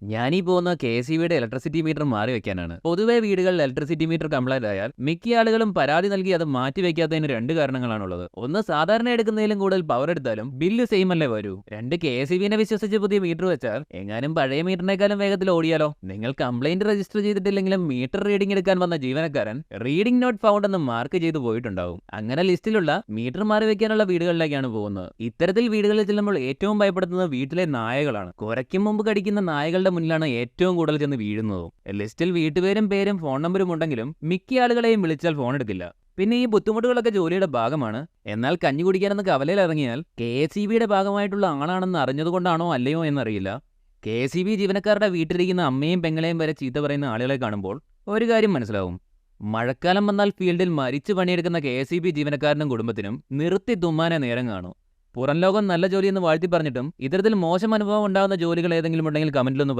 ഞാനീ പോകുന്ന കെ.എസ്.ഇ.ബിയുടെ electricity metre മാറി വെക്കാനാണ്. പൊതുവെ വീടുകളിൽ ഇലക്ട്രിസിറ്റി മീറ്റർ കംപ്ലൈന്റ് ആയാൽ മിക്ക ആളുകളും പരാതി നൽകി അത് മാറ്റി വെക്കാത്തതിന് രണ്ട് കാരണങ്ങളാണുള്ളത്. ഒന്ന്, സാധാരണ എടുക്കുന്നതിലും കൂടുതൽ പവർ എടുത്താലും ബില്ല് സെയിം അല്ലേ വരൂ. രണ്ട്, കെ.എസ്.ഇ.ബിനെ വിശ്വസിച്ച് പുതിയ മീറ്റർ വെച്ചാൽ എങ്ങാനും പഴയ മീറ്ററിനേക്കാളും വേഗത്തിൽ ഓടിയാലോ. നിങ്ങൾ കംപ്ലൈന്റ് രജിസ്റ്റർ ചെയ്തിട്ടില്ലെങ്കിലും മീറ്റർ റീഡിംഗ് എടുക്കാൻ വന്ന ജീവനക്കാരൻ റീഡിംഗ് നോട്ട് ഫൗണ്ട് എന്ന് മാർക്ക് ചെയ്ത് പോയിട്ടുണ്ടാവും. അങ്ങനെ ലിസ്റ്റിലുള്ള മീറ്റർ മാറി വെക്കാനുള്ള വീടുകളിലേക്കാണ് പോകുന്നത്. ഇത്തരത്തിൽ വീടുകളിൽ ചെല്ലുമ്പോൾ ഏറ്റവും ഭയപ്പെടുന്നത് വീട്ടിലെ നായകളാണ്. കുരയ്ക്കും മുമ്പ് കടിക്കുന്ന നായകളുടെ മുന്നിലാണ് ഏറ്റവും കൂടുതൽ ചെന്ന് വീഴുന്നതും. ലിസ്റ്റിൽ വീട്ടുപേരും പേരും ഫോൺ നമ്പരും ഉണ്ടെങ്കിലും മിക്ക ആളുകളെയും വിളിച്ചാൽ ഫോൺ എടുക്കില്ല. പിന്നെ ഈ ബുദ്ധിമുട്ടുകളൊക്കെ ജോലിയുടെ ഭാഗമാണ്. എന്നാൽ കഞ്ഞി കുടിക്കാനെന്ന് കവലയിൽ ഇറങ്ങിയാൽ കെ.എസ്.ഇ.ബിയുടെ ഭാഗമായിട്ടുള്ള ആളാണെന്ന് അറിഞ്ഞതുകൊണ്ടാണോ അല്ലയോ എന്നറിയില്ല, കെ.എസ്.ഇ.ബി ജീവനക്കാരുടെ വീട്ടിലിരിക്കുന്ന അമ്മയും പെങ്ങളെയും വരെ ചീത്ത പറയുന്ന ആളുകളെ കാണുമ്പോൾ ഒരു കാര്യം മനസ്സിലാവും. മഴക്കാലം വന്നാൽ ഫീൽഡിൽ മരിച്ചു പണിയെടുക്കുന്ന കെ.എസ്.ഇ.ബി ജീവനക്കാരനും കുടുംബത്തിനും നിർത്തി തുമ്മാനേ നേരം കാണും. പുറം ലോകം നല്ല ജോലിയെന്ന് വാഴ്ത്തി പറഞ്ഞിട്ടും ഇത്തരത്തിൽ മോശം അനുഭവം ഉണ്ടാകുന്ന ജോലികൾ ഏതെങ്കിലും ഉണ്ടെങ്കിൽ കമന്റിലൊന്ന് പറയും.